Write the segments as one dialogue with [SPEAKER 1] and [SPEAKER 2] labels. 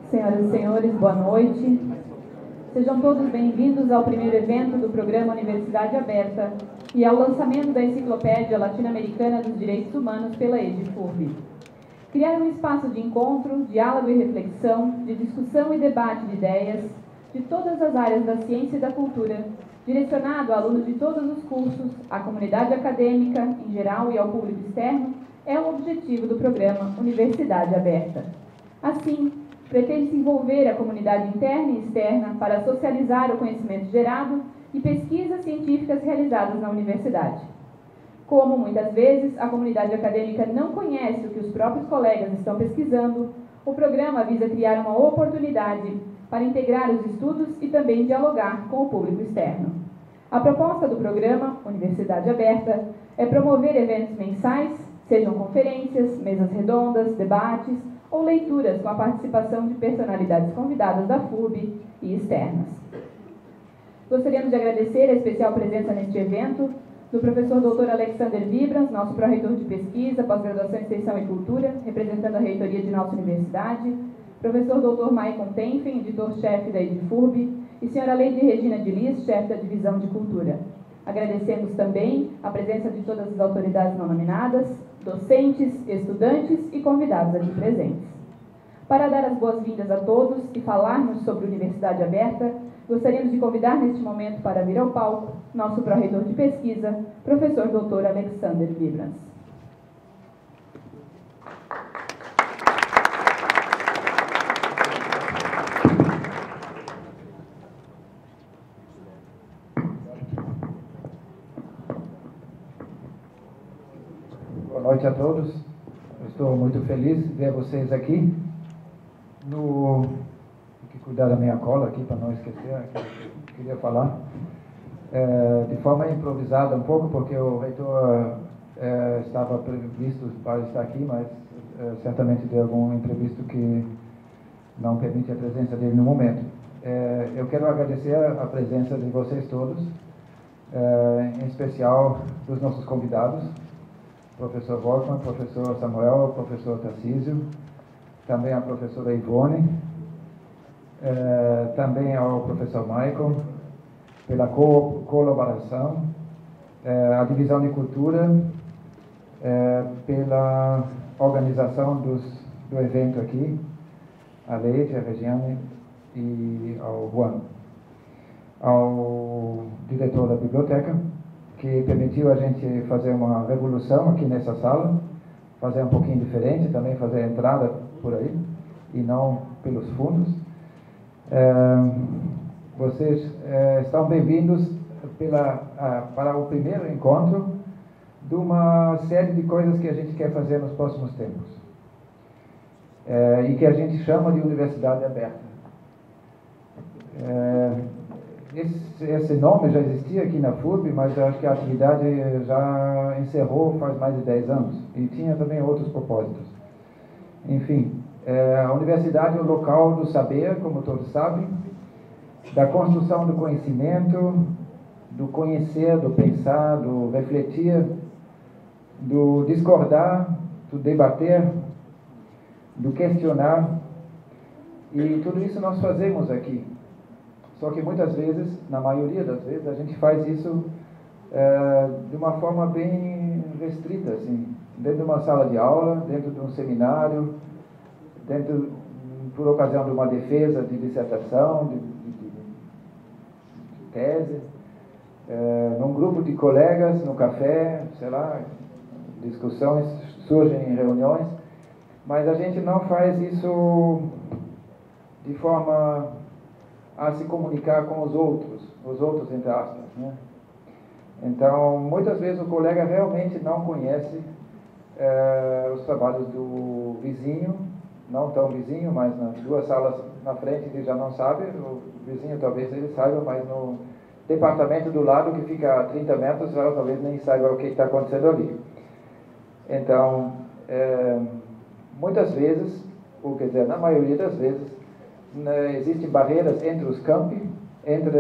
[SPEAKER 1] Senhoras e senhores, boa noite. Sejam todos bem-vindos ao primeiro evento do programa Universidade Aberta e ao lançamento da Enciclopédia Latino-Americana dos Direitos Humanos pela EDIFURB. Criar um espaço de encontro, diálogo e reflexão, de discussão e debate de ideias de todas as áreas da ciência e da cultura, direcionado a alunos de todos os cursos, à comunidade acadêmica em geral e ao público externo, é o objetivo do programa Universidade Aberta. Assim, pretende-se envolver a comunidade interna e externa para socializar o conhecimento gerado e pesquisas científicas realizadas na universidade. Como, muitas vezes, a comunidade acadêmica não conhece o que os próprios colegas estão pesquisando, o programa visa criar uma oportunidade para integrar os estudos e também dialogar com o público externo. A proposta do programa Universidade Aberta é promover eventos mensais, sejam conferências, mesas redondas, debates ou leituras com a participação de personalidades convidadas da FURB e externas. Gostaríamos de agradecer a especial presença neste evento do professor Dr. Alexander Vibrans, nosso pró-reitor de pesquisa, pós-graduação em extensão e cultura, representando a reitoria de nossa universidade, professor Dr. Maicon Tenfen, editor-chefe da EDIFURB, e senhora Leide Regina de Lis, chefe da divisão de cultura. Agradecemos também a presença de todas as autoridades não nominadas, docentes, estudantes e convidados aqui presentes. Para dar as boas-vindas a todos e falarmos sobre Universidade Aberta, gostaríamos de convidar neste momento para vir ao palco nosso pró-reitor de pesquisa, professor Dr. Alexander Vibrans.
[SPEAKER 2] Boa noite a todos. Eu estou muito feliz de ver vocês aqui. Tem que cuidar da minha cola aqui para não esquecer o que eu queria falar. De forma improvisada um pouco, porque o reitor estava previsto para estar aqui, mas certamente deu algum imprevisto que não permite a presença dele no momento. Eu quero agradecer a presença de vocês todos, em especial dos nossos convidados, professor Volkmann, professor Samuel, professor Tarcísio, também a professora Ivone, também ao professor Michael, pela colaboração, a divisão de cultura, pela organização do evento aqui, a Leite, a Regiane e ao Juan, ao diretor da biblioteca, que permitiu a gente fazer uma revolução aqui nessa sala, fazer um pouquinho diferente, também fazer a entrada por aí, e não pelos fundos. Vocês estão bem-vindos para o primeiro encontro de uma série de coisas que a gente quer fazer nos próximos tempos, e que a gente chama de Universidade Aberta. Esse nome já existia aqui na FURB, mas eu acho que a atividade já encerrou faz mais de 10 anos e tinha também outros propósitos. Enfim, a universidade é o local do saber, como todos sabem, da construção do conhecimento, do conhecer, do pensar, do refletir, do discordar, do debater, do questionar, e tudo isso nós fazemos aqui. Só que muitas vezes, na maioria das vezes, a gente faz isso de uma forma bem restrita, assim, dentro de uma sala de aula, dentro de um seminário, por ocasião de uma defesa de dissertação, de tese, num grupo de colegas, no café, sei lá, discussões surgem em reuniões, mas a gente não faz isso de forma a se comunicar com os outros entre aspas, né? Então, muitas vezes o colega realmente não conhece os trabalhos do vizinho, não tão vizinho, mas nas duas salas na frente ele já não sabe, o vizinho talvez ele saiba, mas no departamento do lado, que fica a 30 metros, talvez nem saiba o que está acontecendo ali. Então, muitas vezes, ou quer dizer, na maioria das vezes, existem barreiras entre os campi, entre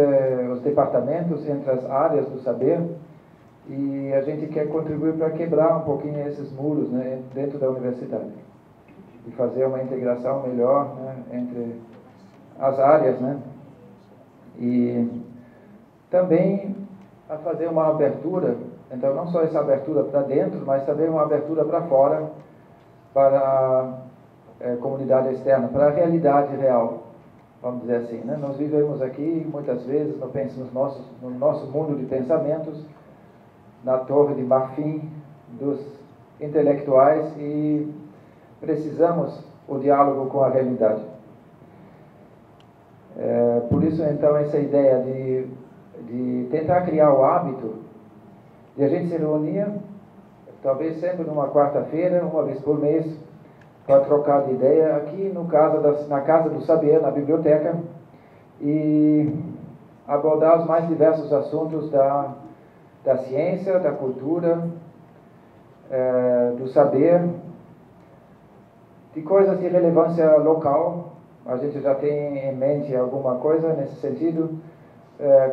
[SPEAKER 2] os departamentos, entre as áreas do saber, e a gente quer contribuir para quebrar um pouquinho esses muros, né, dentro da universidade. de fazer uma integração melhor, né, entre as áreas, né, e também a fazer uma abertura, então não só essa abertura para dentro, mas também uma abertura para fora, para a comunidade externa, para a realidade real, vamos dizer assim, né? Nós vivemos aqui, muitas vezes, no nosso mundo de pensamentos, na torre de marfim dos intelectuais, e precisamos o diálogo com a realidade. Por isso, então, essa ideia de tentar criar o hábito de a gente se reunir, talvez sempre numa quarta-feira, uma vez por mês, para trocar de ideia aqui na Casa do Saber, na biblioteca, e abordar os mais diversos assuntos da ciência, da cultura, do saber, de coisas de relevância local. A gente já tem em mente alguma coisa nesse sentido,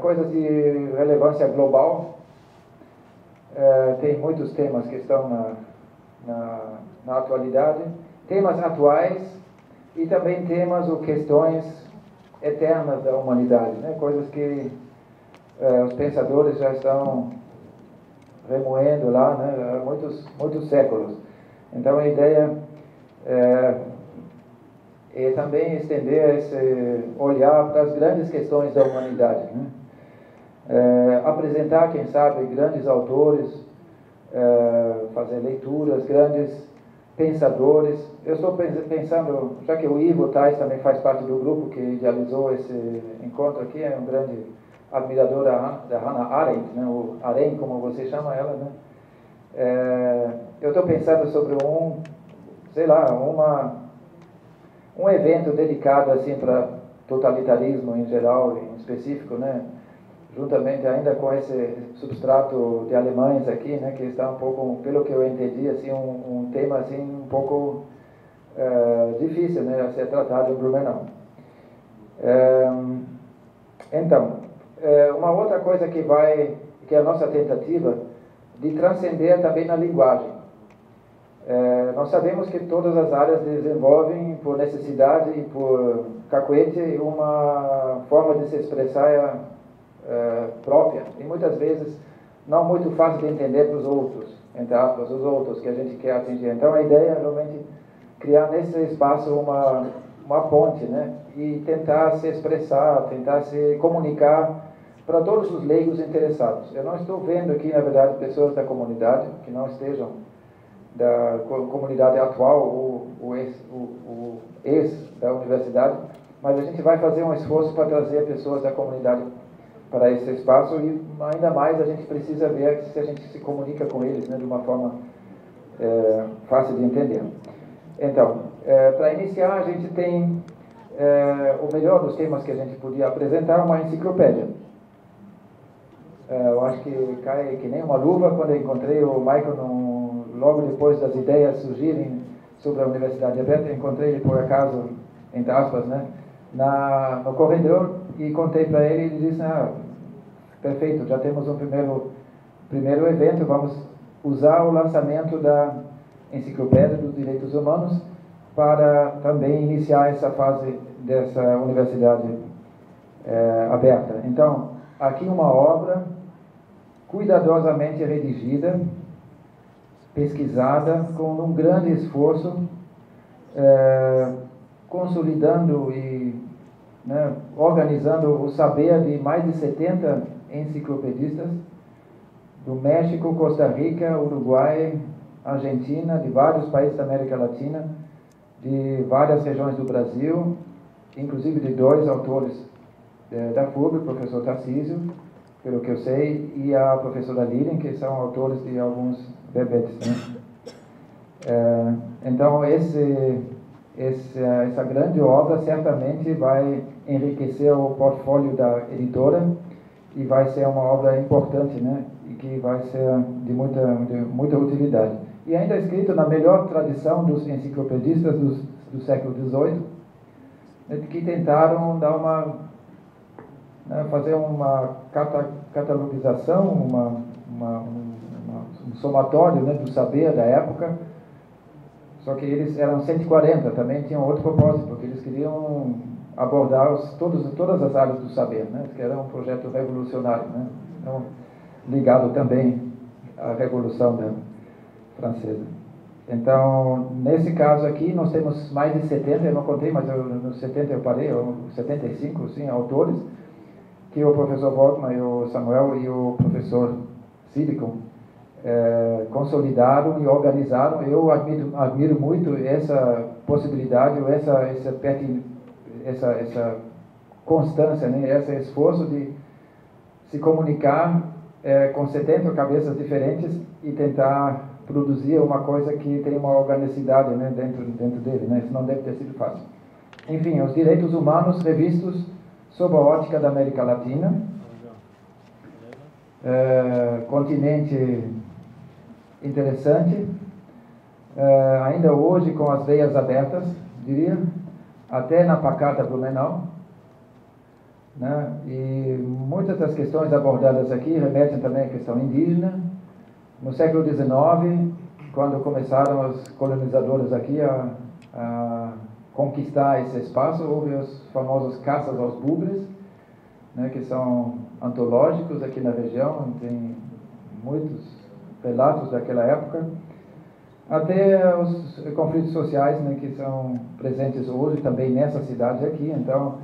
[SPEAKER 2] coisas de relevância global. Tem muitos temas que estão na atualidade, temas atuais e também temas ou questões eternas da humanidade, né? Coisas que os pensadores já estão remoendo lá, né, há muitos séculos. Então a ideia é também estender esse olhar para as grandes questões da humanidade, né? Apresentar, quem sabe, grandes autores, fazer leituras, grandes pensadores. Eu estou pensando, já que o Ivo Tais também faz parte do grupo que idealizou esse encontro aqui, é um grande admirador da Hannah Arendt, né, o Arendt, como você chama ela, né? Eu estou pensando sobre um evento dedicado assim para totalitarismo em geral, em específico, né? Juntamente ainda com esse substrato de alemães aqui, né, que está um pouco, pelo que eu entendi, assim, um tema assim um pouco difícil, né, a ser tratado em Blumenau. Então, uma outra coisa que é a nossa tentativa de transcender também na linguagem. Nós sabemos que todas as áreas desenvolvem, por necessidade e por cacuete, uma forma de se expressar própria, e muitas vezes não muito fácil de entender para os outros, entre aspas, os outros que a gente quer atingir. Então a ideia é realmente criar nesse espaço uma ponte, né, e tentar se expressar, tentar se comunicar para todos os leigos interessados. Eu não estou vendo aqui, na verdade, pessoas da comunidade que não estejam da comunidade atual ou ex da universidade, mas a gente vai fazer um esforço para trazer pessoas da comunidade para esse espaço, e ainda mais a gente precisa ver se a gente se comunica com eles, né, de uma forma fácil de entender. Então, para iniciar, a gente tem o melhor dos temas que a gente podia apresentar, uma enciclopédia. Eu acho que cai que nem uma luva quando eu encontrei o Michael logo depois das ideias surgirem sobre a Universidade Aberta. Eu encontrei ele por acaso, entre aspas, né, no corredor, e contei para ele, e ele disse: perfeito, já temos um primeiro evento, vamos usar o lançamento da Enciclopédia dos Direitos Humanos para também iniciar essa fase dessa Universidade Aberta. Então, aqui uma obra cuidadosamente redigida, pesquisada, com um grande esforço, consolidando e organizando o saber de mais de 70 enciclopedistas do México, Costa Rica, Uruguai, Argentina, de vários países da América Latina, de várias regiões do Brasil, inclusive de 2 autores da FURB, o professor Tarcísio, pelo que eu sei, e a professora Lilian, que são autores de alguns verbetes, né? Então, essa grande obra certamente vai enriquecer o portfólio da editora e vai ser uma obra importante, né? E que vai ser de muita utilidade. E ainda escrito na melhor tradição dos enciclopedistas do século XVIII, né, que tentaram dar fazer uma catalogização, um somatório, né, do saber da época, Só que eles eram 140, também tinham outro propósito, porque eles queriam abordar todas as áreas do saber, né? Que era um projeto revolucionário, né? Então, ligado também à Revolução Francesa. Então, nesse caso aqui, nós temos mais de 70, eu não contei, mas nos 70 eu parei, 75, sim, autores, que o professor Volkmann, e o Samuel e o professor Silicon consolidaram e organizaram. Eu admiro muito essa possibilidade, essa constância, né? Esse esforço de se comunicar com 70 cabeças diferentes e tentar produzir uma coisa que tem uma organicidade, né, dentro dele, né? Isso não deve ter sido fácil. Enfim, os direitos humanos revistos sob a ótica da América Latina, continente interessante, ainda hoje com as veias abertas, diria, até na pacata Blumenau, né? E muitas das questões abordadas aqui remetem também à questão indígena. No século XIX, quando começaram os colonizadores aqui a conquistar esse espaço, houve os famosos caças aos bugres, né, que são antológicos aqui na região, tem muitos relatos daquela época, até os conflitos sociais, né, que são presentes hoje também nessa cidade aqui. Então,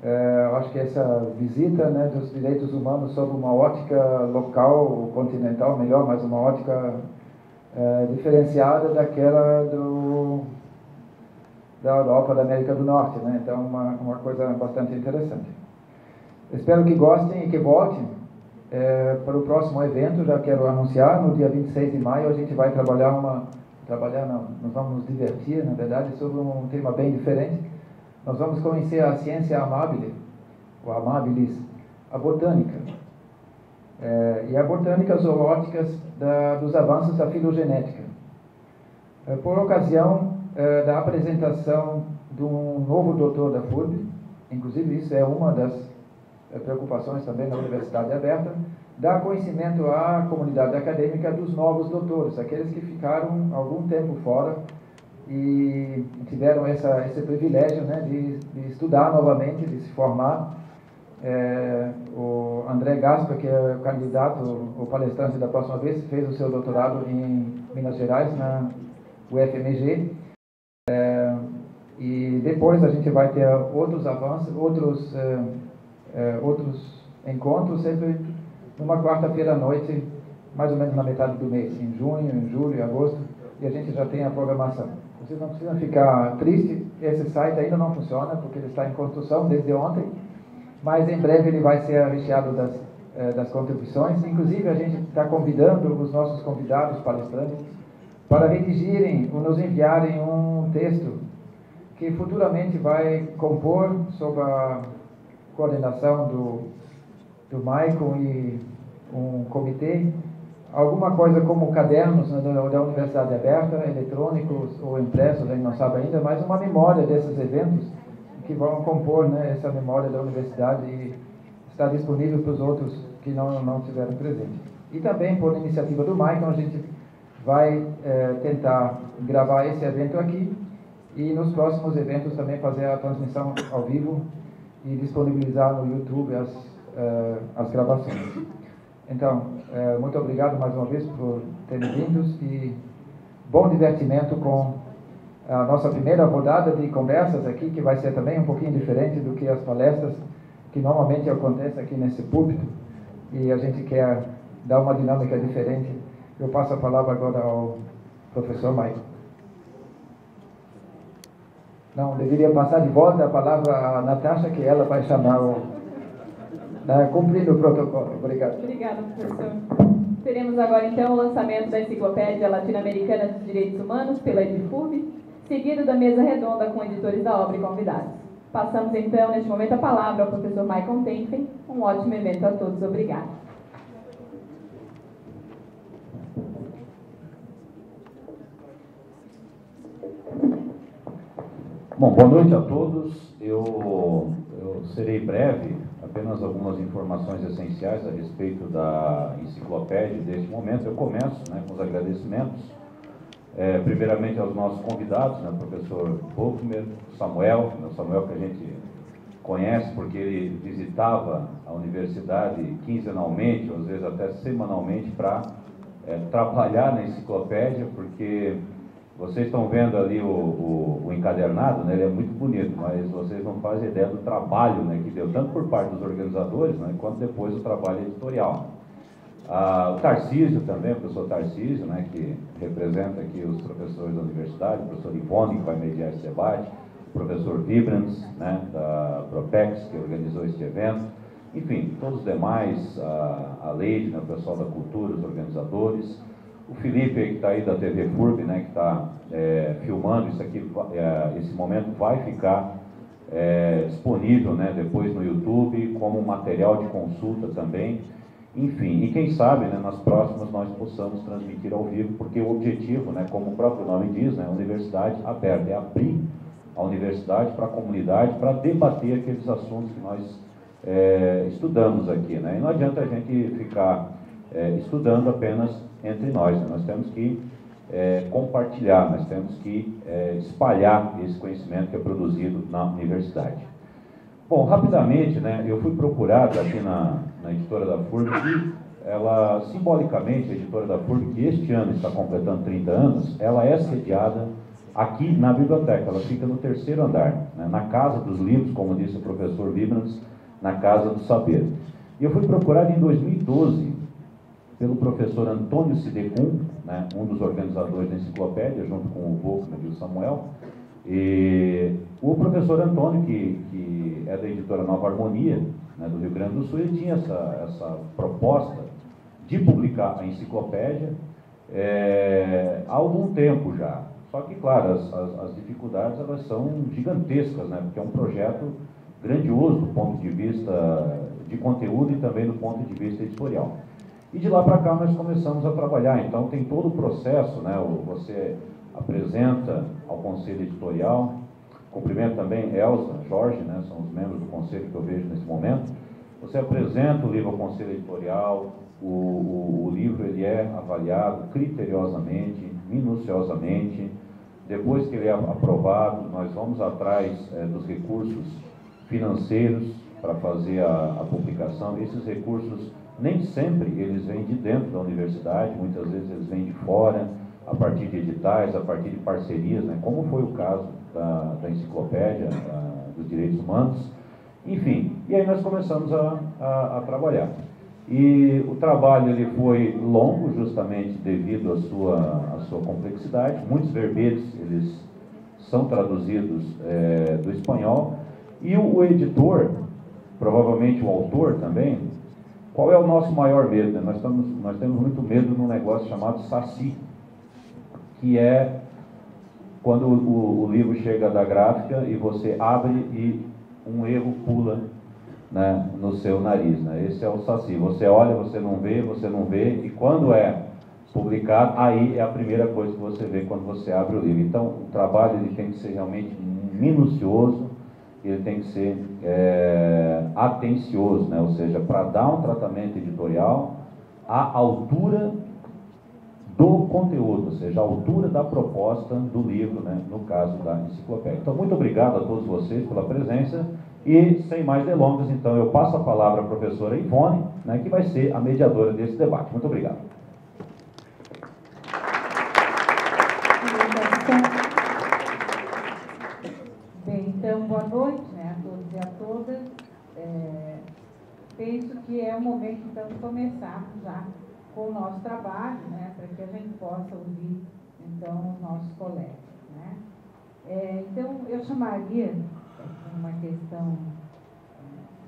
[SPEAKER 2] eu acho que essa visita, né, dos direitos humanos sob uma ótica local, continental, melhor, mas uma ótica diferenciada daquela da Europa, da América do Norte, né? Então, uma coisa bastante interessante. Espero que gostem e que voltem para o próximo evento. Já quero anunciar, no dia 26 de maio a gente vai nós vamos nos divertir, na verdade, sobre um tema bem diferente. Nós vamos conhecer a ciência amabile, ou amabilis, a botânica. E a botânica zoológicas dos avanços da filogenética. Por ocasião da apresentação de um novo doutor da FURB, inclusive isso é uma das preocupações também na Universidade Aberta, dar conhecimento à comunidade acadêmica dos novos doutores, aqueles que ficaram algum tempo fora e tiveram esse privilégio, né, de estudar novamente, de se formar. O André Gaspa, que é o candidato, o palestrante da próxima vez, fez o seu doutorado em Minas Gerais, na UFMG. E depois a gente vai ter outros avanços, outros encontros, sempre numa quarta-feira à noite, mais ou menos na metade do mês, em junho, em julho, em agosto, e a gente já tem a programação. Vocês não precisam ficar tristes, esse site ainda não funciona, porque ele está em construção desde ontem, mas em breve ele vai ser recheado das contribuições. Inclusive, a gente está convidando os nossos convidados, palestrantes, para redigirem ou nos enviarem um texto que futuramente vai compor, sob a coordenação do Maicon e um comitê, alguma coisa como cadernos, né, da Universidade Aberta, eletrônicos ou impressos, a gente não sabe ainda, mas uma memória desses eventos que vão compor, né, essa memória da universidade e está disponível para os outros que não tiveram presente. E também, por iniciativa do Maicon, a gente vai tentar gravar esse evento aqui e nos próximos eventos também fazer a transmissão ao vivo e disponibilizar no YouTube as gravações. Então, muito obrigado mais uma vez por terem vindo e bom divertimento com a nossa primeira rodada de conversas aqui, que vai ser também um pouquinho diferente do que as palestras que normalmente acontecem aqui nesse púlpito, e a gente quer dar uma dinâmica diferente. Eu passo a palavra agora ao professor Maicon. Não, deveria passar de volta a palavra à Natasha, que ela vai chamar cumprindo o protocolo. Obrigado.
[SPEAKER 1] Obrigada, professor. Teremos agora, então, o lançamento da Enciclopédia Latino-Americana dos Direitos Humanos pela EDIFUB, seguido da mesa redonda com editores da obra e convidados. Passamos, então, neste momento, a palavra ao professor Maicon Tenfen. Um ótimo evento a todos. Obrigada.
[SPEAKER 3] Bom, boa noite a todos. Eu serei breve, apenas algumas informações essenciais a respeito da enciclopédia deste momento. Eu começo, né, com os agradecimentos primeiramente aos nossos convidados, né, o professor Wolfmer, Samuel que a gente conhece porque ele visitava a universidade quinzenalmente, ou às vezes até semanalmente, para trabalhar na enciclopédia, porque vocês estão vendo ali o encadernado, né, ele é muito bonito, mas vocês não fazem ideia do trabalho, né, que deu, tanto por parte dos organizadores, né, quanto depois o trabalho editorial. O Tarcísio também, o professor Tarcísio, né, que representa aqui os professores da universidade, o professor Ivone, que vai mediar esse debate, o professor Vibrans, né, da Propex, que organizou este evento, enfim, todos os demais, a Leide, né, o pessoal da cultura, os organizadores, o Felipe, que está aí da TV FURB, né, que está filmando isso aqui, esse momento vai ficar disponível, né, depois no YouTube, como material de consulta também. Enfim, e quem sabe, né, nas próximas nós possamos transmitir ao vivo, porque o objetivo, né, como o próprio nome diz, né, universidade aberta, é abrir a universidade para a comunidade, para debater aqueles assuntos que nós estudamos aqui, né, e não adianta a gente ficar estudando apenas entre nós, né, nós temos que compartilhar, nós temos que espalhar esse conhecimento que é produzido na universidade. Bom, rapidamente, né, eu fui procurado aqui na editora da FURB, e ela, simbolicamente, a editora da FURB, que este ano está completando 30 anos, ela é sediada aqui na biblioteca, ela fica no 3º andar, né, na Casa dos Livros, como disse o professor Vibrans, na Casa do Saber. E eu fui procurado em 2012 pelo professor Antônio Sidecum, né, um dos organizadores da enciclopédia, junto com o Wolfmer e o Samuel. E o professor Antônio, que é da editora Nova Harmonia, né, do Rio Grande do Sul, ele tinha essa proposta de publicar a enciclopédia há algum tempo já. Só que, claro, as dificuldades elas são gigantescas, né, porque é um projeto grandioso do ponto de vista de conteúdo e também do ponto de vista editorial. E de lá para cá nós começamos a trabalhar, então tem todo o processo, né, você apresenta ao Conselho Editorial, cumprimento também Elza, Jorge, né, são os membros do Conselho que eu vejo nesse momento, você apresenta o livro ao Conselho Editorial, o livro ele é avaliado criteriosamente, minuciosamente, depois que ele é aprovado, nós vamos atrás dos recursos financeiros para fazer a publicação. Esses recursos nem sempre eles vêm de dentro da universidade, muitas vezes eles vêm de fora, a partir de editais, a partir de parcerias, né, como foi o caso da enciclopédia dos direitos humanos, enfim, e aí nós começamos a trabalhar. E o trabalho ele foi longo, justamente devido à sua complexidade, muitos verbetes eles são traduzidos do espanhol, e o editor, provavelmente o autor também, qual é o nosso maior medo? Né? Nós temos muito medo num negócio chamado SACI, que é quando o livro chega da gráfica e você abre e um erro pula, né, no seu nariz. Né? Esse é o SACI. Você olha, você não vê, e quando é publicado, aí é a primeira coisa que você vê quando você abre o livro. Então, o trabalho ele tem que ser realmente minucioso, ele tem que ser atencioso, né? Ou seja, para dar um tratamento editorial à altura do conteúdo, ou seja, à altura da proposta do livro, né? No caso da enciclopédia. Então, muito obrigado a todos vocês pela presença e, sem mais delongas, então, eu passo a palavra à professora Ivone, né, que vai ser a mediadora desse debate. Muito obrigado.
[SPEAKER 4] Bem, então, boa noite, né, a todos e a todas. Penso que é o momento, então, de começarmos já com o nosso trabalho, né, para que a gente possa ouvir, então, os nossos colegas, né. Então, eu chamaria, uma questão,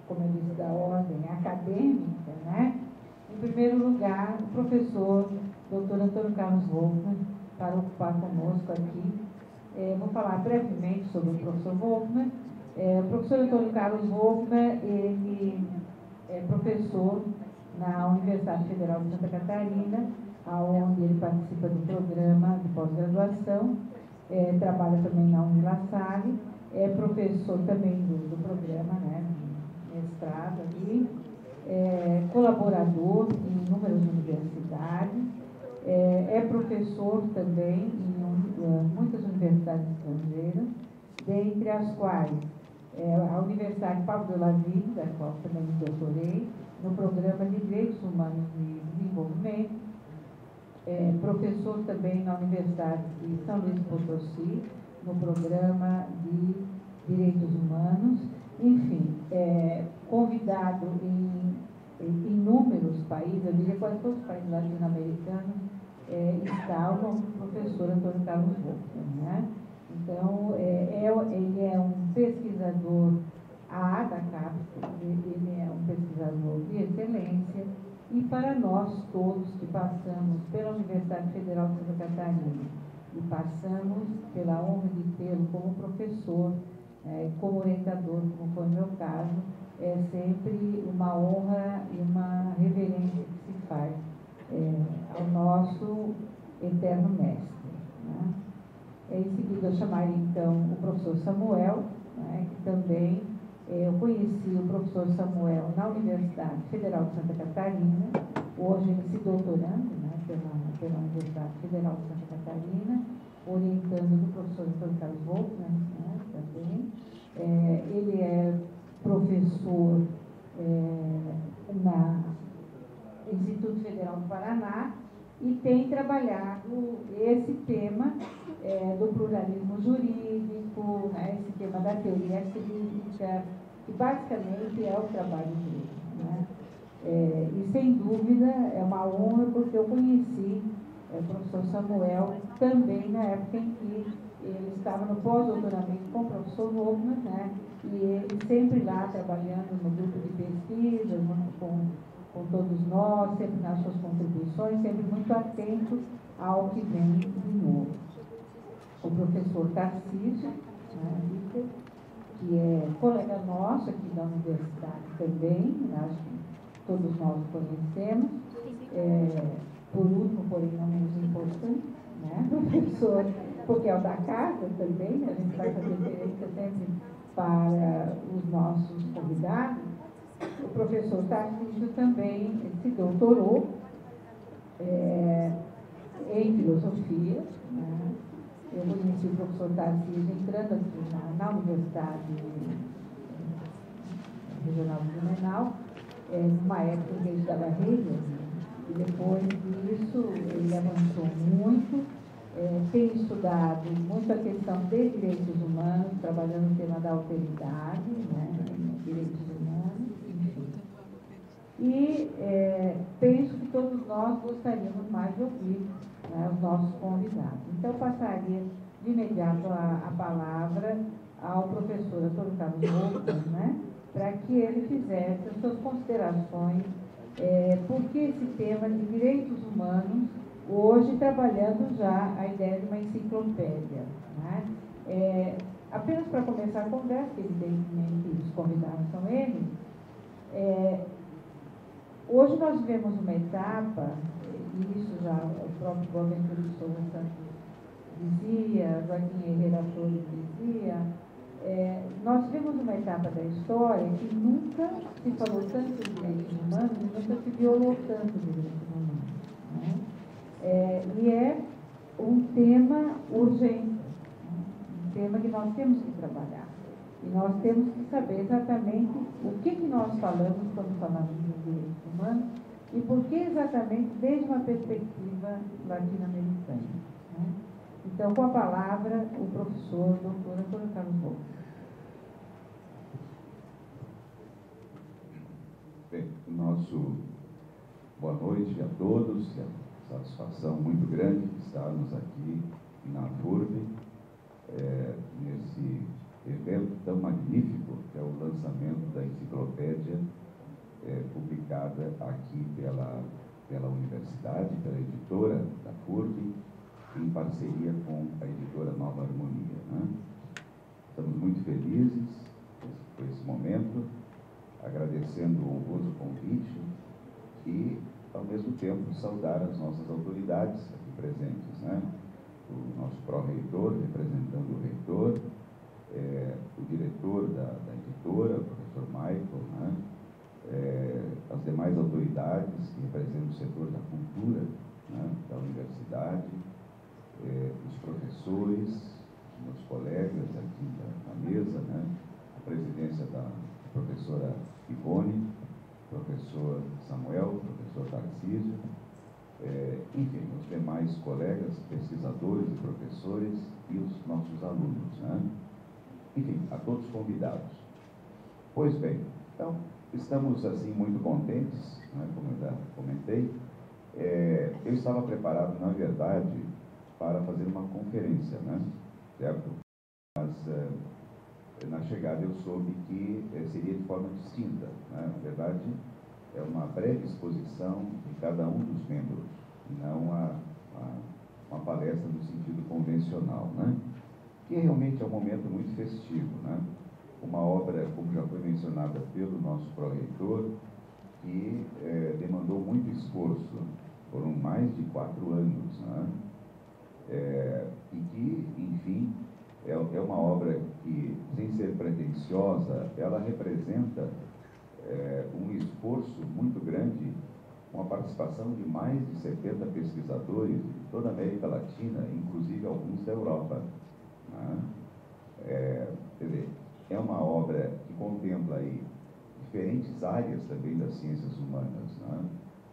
[SPEAKER 4] como eu disse, da ordem acadêmica, né, em primeiro lugar, o professor Dr. Antônio Carlos Wolfmer, para ocupar conosco aqui. Vou falar brevemente sobre o professor Wolfmer. O professor Antônio Carlos Wolfmer, ele é professor na Universidade Federal de Santa Catarina, onde ele participa do programa de pós-graduação, trabalha também na Unilassalle, é professor também do programa, né, mestrado aqui, colaborador em inúmeras universidades, É professor também em muitas universidades estrangeiras, dentre as quais a Universidade Pablo de Olavide, da qual também me doutorei, no Programa de Direitos Humanos e Desenvolvimento. Professor também na Universidade de São Luís Potosí, no Programa de Direitos Humanos. Enfim, convidado em inúmeros países, eu diria quase todos os países latino-americanos, está o nosso professor Antônio Carlos Wolff, né? Então, ele é um pesquisador da CAPES, ele é um pesquisador de excelência, e para nós todos que passamos pela Universidade Federal de Santa Catarina e passamos pela honra de tê-lo como professor, como orientador, como foi o meu caso, é sempre uma honra e uma reverência que se faz ao nosso eterno mestre, né? Em seguida, eu chamaria, então, o professor Samuel, né, que também eu conheci o professor Samuel na Universidade Federal de Santa Catarina, hoje ele se doutorando, né, pela Universidade Federal de Santa Catarina, orientando o professor Antônio Carlos Wolff, né, também. Ele é professor no Instituto Federal do Paraná e tem trabalhado esse tema do pluralismo jurídico, né, esse tema da teoria crítica, que basicamente é o trabalho dele, né? E sem dúvida é uma honra, porque eu conheci o professor Samuel também na época em que ele estava no pós-doutoramento com o professor Wolffman, né? E ele sempre lá trabalhando no grupo de pesquisa, junto com todos nós, sempre nas suas contribuições, sempre muito atento ao que vem de novo. O professor Tarcísio, né, que é colega nosso aqui da universidade também, acho que todos nós o conhecemos, por último, porém não menos importante, né, professor, porque é o da casa também, né, a gente faz a referência sempre para os nossos convidados. O professor Tarcísio também se doutorou em filosofia, né? Eu conheci o professor Tarcísio entrando aqui na Universidade Regional de Blumenau, numa época em que ele estava Hegel, e depois disso ele avançou muito, tem estudado muito a questão de direitos humanos, trabalhando no tema da alteridade, né, direitos humanos, enfim. E penso que todos nós gostaríamos mais de ouvir, né, os nossos convidados. Então, eu passaria de imediato a palavra ao professor Antônio Carlos Wolff, né, para que ele fizesse as suas considerações, porque esse tema de direitos humanos, hoje trabalhando já a ideia de uma enciclopédia, né? Apenas para começar a conversa, evidentemente os convidados são eles, hoje nós vivemos uma etapa, e isso já o próprio Boaventura de Souza Santos dizia, Joaquim Herrera Flores dizia, nós vivemos uma etapa da história que nunca se falou tanto de direitos humanos e nunca se violou tanto de direitos humanos, né? E é um tema urgente, né? Um tema que nós temos que trabalhar. E nós temos que saber exatamente o que nós falamos quando falamos de direitos humanos e por que exatamente desde uma perspectiva latino-americana, né? Então, com a palavra, o professor Dr. Antônio Carlos Wolff.
[SPEAKER 5] Bem, nosso boa noite a todos, é uma satisfação muito grande estarmos aqui na FURB, nesse evento tão magnífico que é o lançamento da enciclopédia publicada aqui pela universidade, pela editora da FURB, em parceria com a editora Nova Harmonia, né? Estamos muito felizes por esse momento, agradecendo o honroso convite e, ao mesmo tempo, saudar as nossas autoridades aqui presentes, né? O nosso pró-reitor, representando o reitor, o diretor da editora, o professor Michael, né? As demais autoridades que representam o setor da cultura né, da universidade, os professores, meus colegas aqui na mesa, né, a presidência da professora Ivone, professor Samuel, professor Tarcísio, enfim, os demais colegas, pesquisadores e professores e os nossos alunos, né? Enfim, a todos convidados. Pois bem, então, estamos assim muito contentes, né, como eu já comentei. Eu estava preparado, na verdade, para fazer uma conferência, né? Certo? Mas, na chegada, eu soube que seria de forma distinta, né? Na verdade, é uma breve exposição de cada um dos membros, e não uma palestra no sentido convencional, né? Que realmente é um momento muito festivo, né? Uma obra, como já foi mencionada pelo nosso pró-reitor, que demandou muito esforço, foram mais de 4 anos, né? E que, enfim, é uma obra que, sem ser pretensiosa, ela representa um esforço muito grande, com a participação de mais de 70 pesquisadores de toda a América Latina, inclusive alguns da Europa, né? Quer dizer, é uma obra que contempla aí diferentes áreas também das ciências humanas, né?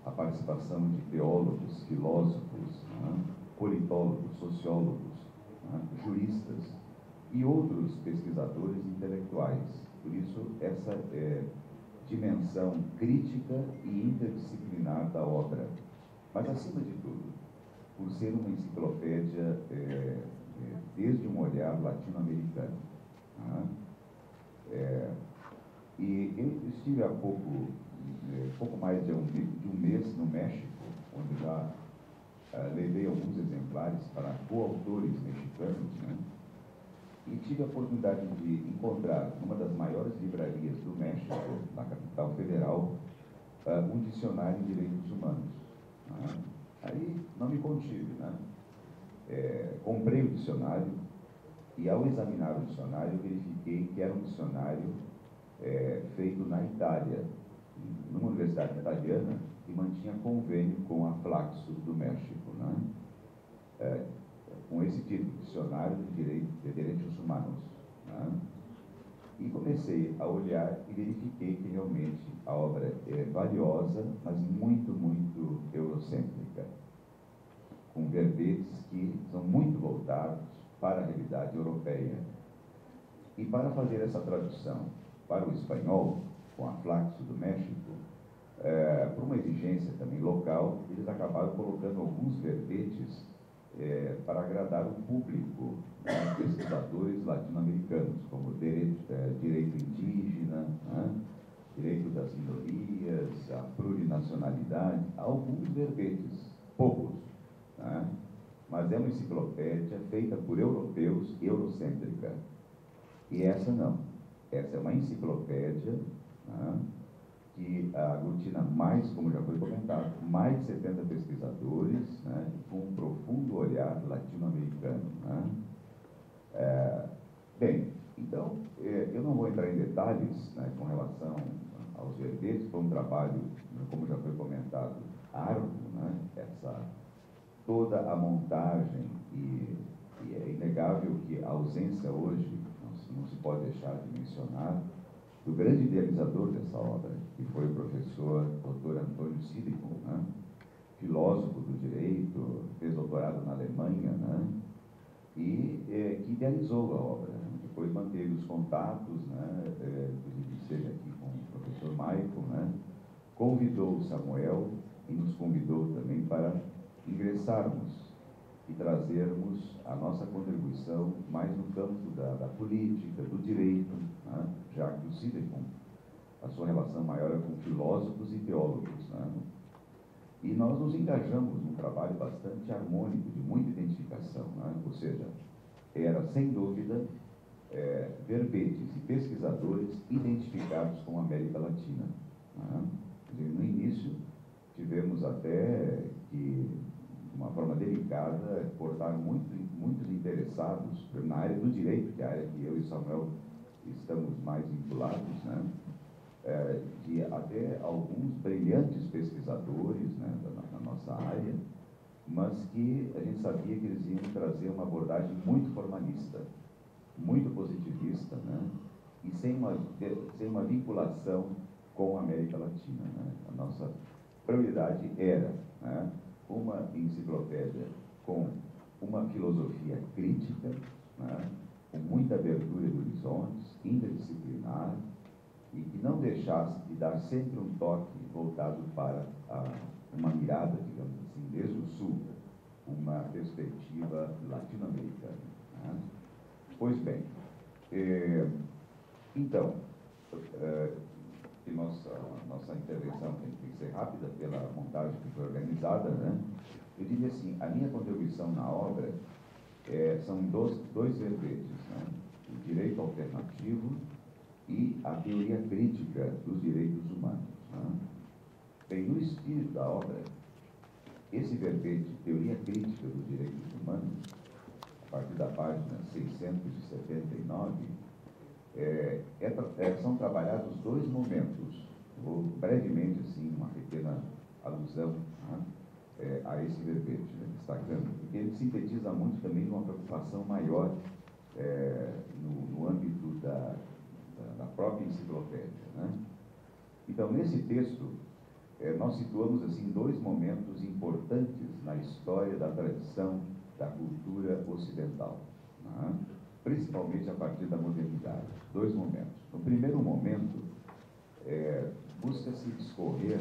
[SPEAKER 5] A participação de teólogos, filósofos, né, politólogos, sociólogos, né, juristas e outros pesquisadores intelectuais. Por isso, essa dimensão crítica e interdisciplinar da obra. Mas, acima de tudo, por ser uma enciclopédia desde um olhar latino-americano. Né? E eu estive há pouco mais de um mês no México, onde já levei alguns exemplares para coautores mexicanos, né? E tive a oportunidade de encontrar, numa das maiores livrarias do México, na capital federal, um dicionário de direitos humanos. Né? Aí não me contive, né? Comprei o dicionário e, ao examinar o dicionário, verifiquei que era um dicionário feito na Itália, numa universidade italiana, que mantinha convênio com a Flaxus do México, né? Com esse título, Dicionário de Direitos Humanos. Né? E comecei a olhar e verifiquei que realmente a obra é valiosa, mas muito, muito eurocêntrica, com verbetes que são muito voltados para a realidade europeia. E para fazer essa tradução para o espanhol, com a Flaxus do México, por uma exigência também local, eles acabaram colocando alguns verbetes para agradar o público, né, pesquisadores latino-americanos, como direito indígena, né, direito das minorias, a plurinacionalidade, alguns verbetes, poucos, né, mas é uma enciclopédia feita por europeus, eurocêntrica. E essa não. Essa é uma enciclopédia, né, que aglutina mais, como já foi comentado, mais de 70 pesquisadores, né, com um profundo olhar latino-americano. Né? Bem, então, eu não vou entrar em detalhes, né, com relação aos verbetes, foi um trabalho, como já foi comentado, árduo, né, toda a montagem, e é inegável que a ausência hoje, não se pode deixar de mencionar, do grande idealizador dessa obra, que foi o professor Dr. Antônio Silicon, né? Filósofo do direito, fez doutorado na Alemanha, né? E que idealizou a obra. Depois manteve os contatos, né? Inclusive esteve aqui com o professor Michael, né? Convidou o Samuel e nos convidou também para ingressarmos e trazermos a nossa contribuição mais no campo da política, do direito, né? Já que o Silicon, a sua relação maior é com filósofos e teólogos. Né? E nós nos engajamos num trabalho bastante harmônico, de muita identificação, né? Ou seja, era, sem dúvida, verbetes e pesquisadores identificados com a América Latina. Né? No início, tivemos até que, de uma forma delicada, cortar muitos interessados na área do direito, que é a área que eu e Samuel estamos mais vinculados, né? De até alguns brilhantes pesquisadores, né, na nossa área, mas que a gente sabia que eles iam trazer uma abordagem muito formalista, muito positivista, né? E sem uma vinculação com a América Latina, né? A nossa prioridade era, né, uma enciclopédia com uma filosofia crítica, né, com muita abertura de horizontes, interdisciplinar, e que não deixasse de dar sempre um toque voltado para uma mirada, digamos assim, desde o sul, uma perspectiva latino-americana. Né? Pois bem, então, nossa intervenção tem que ser rápida pela montagem que foi organizada, né? Eu diria assim, a minha contribuição na obra são dois verbetes, né? O direito alternativo e a teoria crítica dos direitos humanos. Né? Bem, no espírito da obra, esse verbete, teoria crítica dos direitos humanos, a partir da página 679, são trabalhados dois momentos. Vou brevemente, assim, uma pequena alusão, né, a esse verbete, né, destacando, porque ele sintetiza muito também uma preocupação maior no âmbito da própria enciclopédia. Né? Então, nesse texto, nós situamos assim dois momentos importantes na história da tradição da cultura ocidental, né? Principalmente a partir da modernidade. Dois momentos. No primeiro momento, busca-se discorrer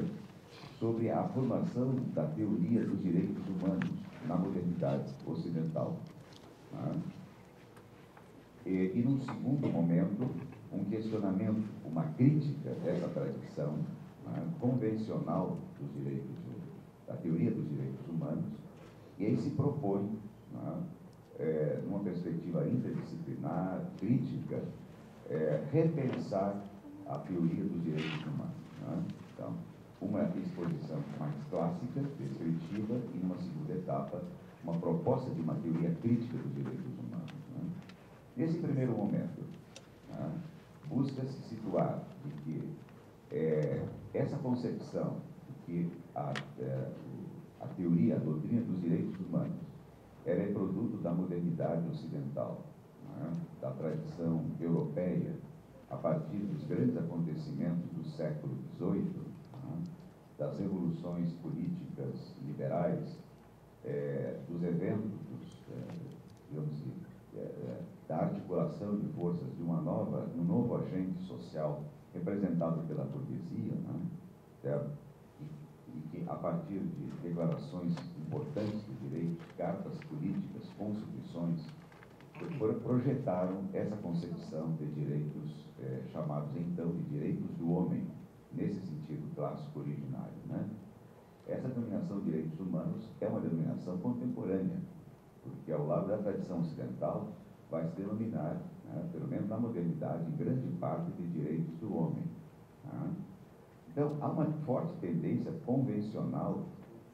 [SPEAKER 5] sobre a formação da teoria dos direitos humanos na modernidade ocidental. Né? E num segundo momento, um questionamento, uma crítica dessa tradição, né, convencional dos direitos, da teoria dos direitos humanos, e aí se propõe, né, numa perspectiva interdisciplinar, crítica, repensar a teoria dos direitos humanos. Né? Então, uma exposição mais clássica, descritiva, e numa segunda etapa, uma proposta de uma teoria crítica dos direitos humanos. Né? Nesse primeiro momento, né, busca-se situar de que essa concepção de que a teoria, a doutrina dos direitos humanos, ela é produto da modernidade ocidental, né, da tradição europeia, a partir dos grandes acontecimentos do século XVIII, né, das revoluções políticas liberais, dos eventos, digamos assim, da articulação de forças de um novo agente social representado pela burguesia, né? E que, a partir de declarações importantes de direitos, cartas políticas, constituições, projetaram essa concepção de direitos chamados então de direitos do homem, nesse sentido clássico originário. Né? Essa denominação de direitos humanos é uma denominação contemporânea, porque ao lado da tradição ocidental vai se denominar, né, pelo menos na modernidade, em grande parte de direitos do homem. Né? Então, há uma forte tendência convencional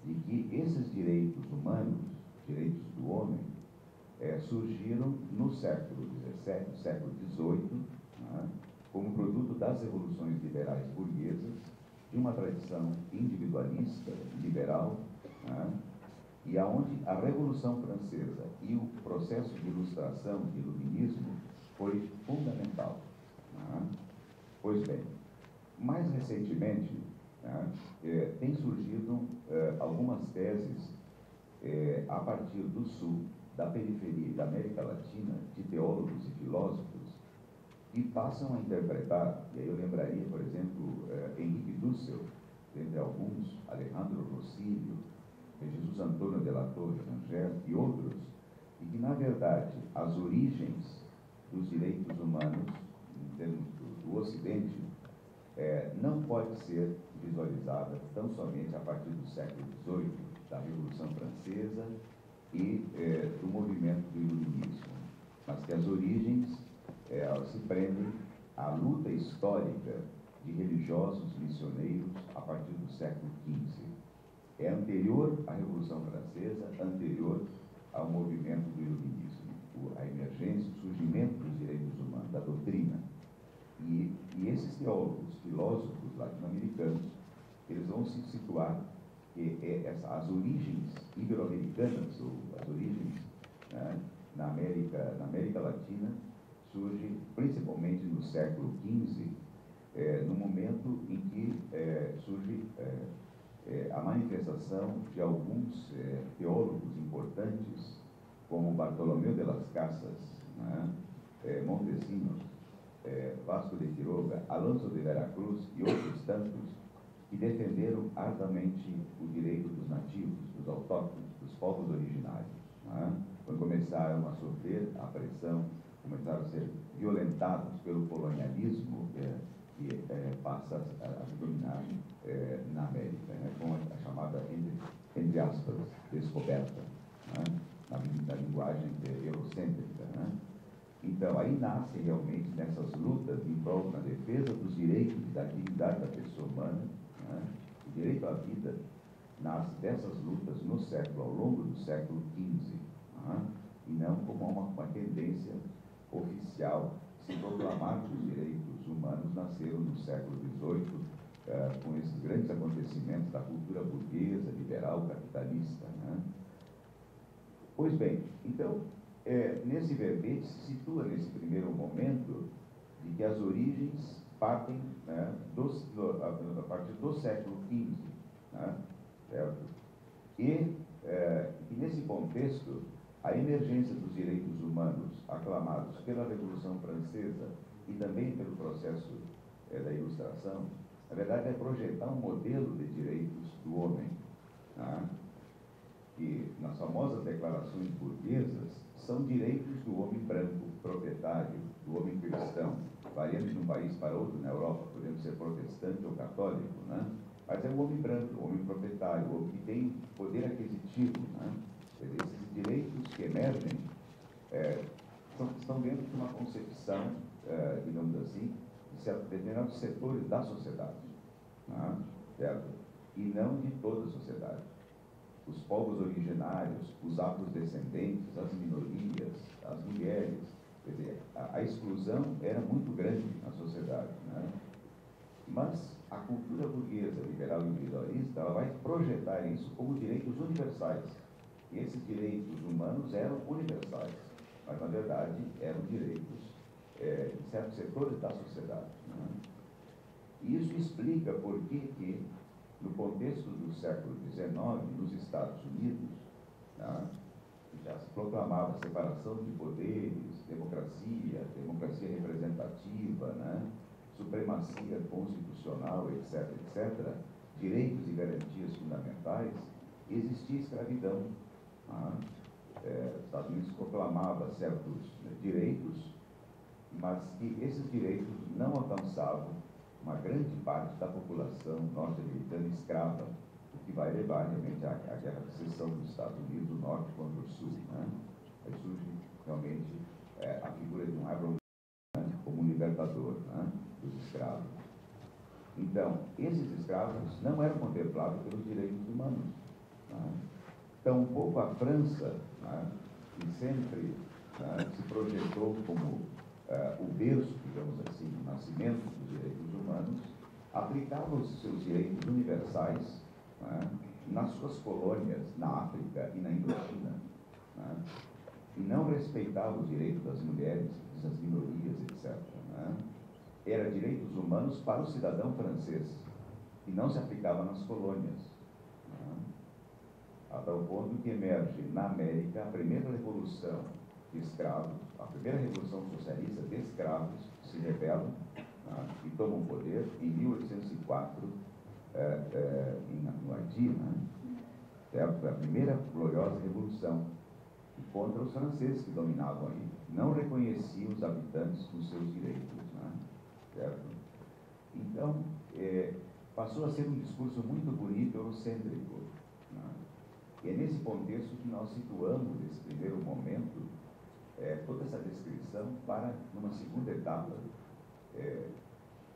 [SPEAKER 5] de que esses direitos humanos, direitos do homem, surgiram no século XVII, século XVIII, né, como produto das revoluções liberais burguesas, de uma tradição individualista, liberal, né, e aonde a Revolução Francesa e o processo de ilustração, de iluminismo, foi fundamental. Né? Pois bem, mais recentemente, né, tem surgido algumas teses a partir do sul, da periferia da América Latina, de teólogos e filósofos, que passam a interpretar, e aí eu lembraria, por exemplo, Henrique Dussel, entre alguns, Alejandro Rosillo, Jesus Antônio de la Torre Rangel e outros, e que, na verdade, as origens dos direitos humanos, em termos do Ocidente, não pode ser visualizada tão somente a partir do século XVIII, da Revolução Francesa e do movimento do Iluminismo, mas que as origens se prendem à luta histórica de religiosos missioneiros a partir do século XV. É anterior à Revolução Francesa, anterior ao movimento do Iluminismo, a emergência, o surgimento dos direitos humanos, da doutrina. E esses teólogos, filósofos latino-americanos, eles vão se situar que as origens ibero-americanas, ou as origens, né, na América Latina, surge principalmente no século XV, no momento em que surge a manifestação de alguns teólogos importantes, como Bartolomeu de las Casas, né, Montesinos, Vasco de Quiroga, Alonso de Veracruz e outros tantos, que defenderam arduamente o direito dos nativos, dos autóctones, dos povos originários. Né? Quando começaram a sofrer a pressão, começaram a ser violentados pelo colonialismo que passa a dominar na América, né? Com a chamada, entre aspas, descoberta, né? na linguagem eurocêntrica. Né? Então, aí nasce realmente nessas lutas em prol da defesa dos direitos e da dignidade da pessoa humana, né? O direito à vida nasce dessas lutas no século, ao longo do século XV, né? E não como uma tendência oficial. Se proclamar que os direitos humanos nasceram no século XVIII, com esses grandes acontecimentos da cultura burguesa, liberal, capitalista. Né? Pois bem, então, nesse verbete se situa nesse primeiro momento de que as origens partem, né, a partir do século XV, né, certo? E nesse contexto, a emergência dos direitos humanos aclamados pela Revolução Francesa e também pelo processo da Ilustração, na verdade é projetar um modelo de direitos do homem, né, que nas famosas declarações burguesas são direitos do homem branco, proprietário, do homem cristão, variando de um país para outro na Europa, podendo ser protestante ou católico, né? Mas é o homem branco, o homem proprietário, o homem que tem poder aquisitivo, né? Esses direitos que emergem estão dentro de uma concepção, digamos assim, de determinados setores da sociedade, né? Certo? E não de toda a sociedade. Os povos originários, os afrodescendentes, as minorias, as mulheres, quer dizer, a exclusão era muito grande na sociedade, né? Mas a cultura burguesa, liberal e individualista, ela vai projetar isso como direitos universais. E esses direitos humanos eram universais, mas na verdade eram direitos de certos setores da sociedade, né? E isso explica por que no contexto do século XIX, nos Estados Unidos, né, já se proclamava separação de poderes, democracia representativa, né, supremacia constitucional, etc., etc., direitos e garantias fundamentais, existia escravidão. Né? Os Estados Unidos proclamava certos direitos, mas que esses direitos não alcançavam uma grande parte da população norte-americana escrava, o que vai levar realmente à guerra de secessão dos Estados Unidos, do norte contra o sul. Né? Aí surge realmente a figura de um Abraham, né, como um libertador, né, dos escravos. Então, esses escravos não eram contemplados pelos direitos humanos. Né? Então, um pouco a França, né, que sempre se projetou como o berço, digamos assim, o nascimento dos direitos humanos, aplicava os seus direitos universais, né, nas suas colônias, na África e na Indochina, né, e não respeitava os direitos das mulheres, das minorias, etc. Né. Era direitos humanos para o cidadão francês, e não se aplicava nas colônias. Né. A tal ponto que emerge na América a primeira revolução de escravos, a primeira revolução socialista de escravos se rebelam, né, e tomam poder em 1804 no Haiti, né, foi a primeira gloriosa revolução, e contra os franceses que dominavam aí, não reconheciam os habitantes com seus direitos, né, certo? Então, passou a ser um discurso muito bonito, eurocêntrico, né? E é nesse contexto que nós situamos, nesse primeiro momento, toda essa descrição para, numa segunda etapa,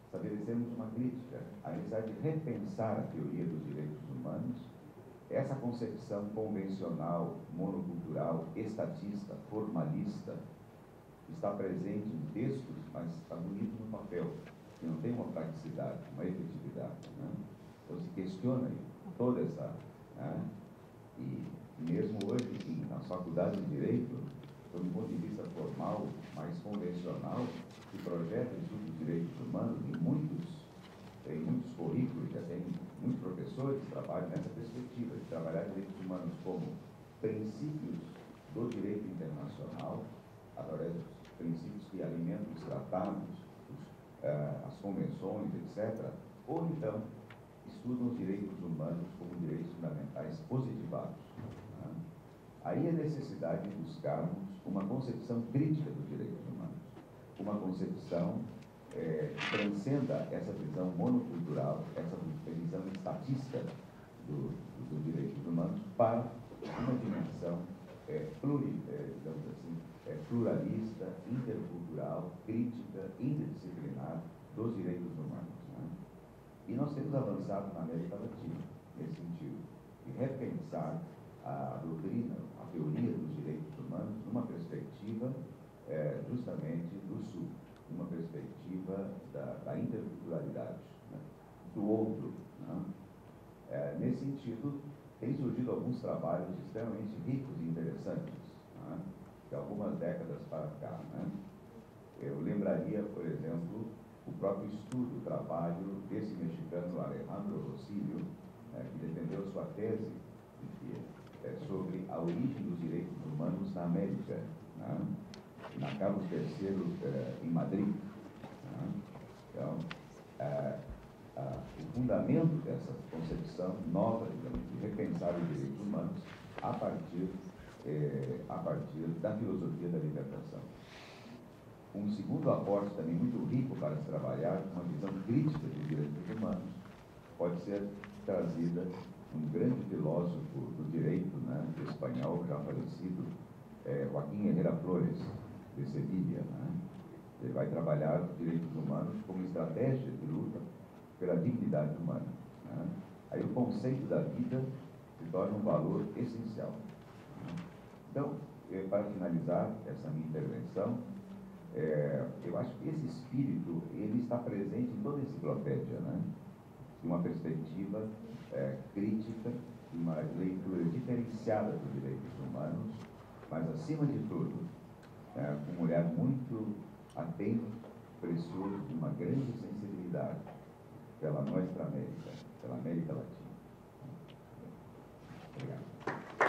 [SPEAKER 5] estabelecermos uma crítica à necessidade de repensar a teoria dos direitos humanos, essa concepção convencional, monocultural, estatista, formalista, está presente em textos, mas está bonito no papel, que não tem uma praticidade, uma efetividade, né? Então se questiona toda essa... Né? E mesmo hoje, nas faculdades de Direito, sob um ponto de vista formal, mais convencional, se projeta o estudo dos direitos humanos em muitos currículos, já tem muitos professores que trabalham nessa perspectiva, de trabalhar direitos humanos como princípios do direito internacional, através dos princípios que alimentam os tratados, as convenções, etc., ou então estudam os direitos humanos como direitos fundamentais positivados. Né? Aí a necessidade de buscarmos uma concepção crítica dos direitos humanos, uma concepção que transcenda essa visão monocultural, essa visão estatística dos direitos humanos para uma dimensão digamos assim, pluralista, intercultural, crítica, interdisciplinar dos direitos humanos. Né? E nós temos avançado na América Latina nesse sentido, de repensar a doutrina, a teoria dos direitos humanos numa perspectiva justamente do Sul, numa perspectiva da interculturalidade, né? Do outro. Né? Nesse sentido, tem surgido alguns trabalhos extremamente ricos e interessantes, né? De algumas décadas para cá. Né? Eu lembraria, por exemplo, o próprio estudo, o trabalho desse mexicano Alejandro Rosillo, que defendeu sua tese sobre a origem dos direitos humanos na América, né? Na Carlos III, em Madrid. Né? Então, o fundamento dessa concepção nova, digamos, de repensar os direitos humanos a partir da filosofia da libertação. Um segundo aporte também muito rico para se trabalhar uma visão crítica dos direitos humanos pode ser trazida um grande filósofo do direito, né, espanhol, já falecido, Joaquim Herrera Flores, de Sevilha. Né? Ele vai trabalhar os direitos humanos como estratégia de luta pela dignidade humana. Né? Aí o conceito da vida se torna um valor essencial. Né? Então, para finalizar essa minha intervenção, eu acho que esse espírito ele está presente em toda a enciclopédia, né? De uma perspectiva crítica, de uma leitura diferenciada dos direitos humanos, mas, acima de tudo, com um olhar muito atento, precioso, de uma grande sensibilidade pela nossa América, pela América Latina.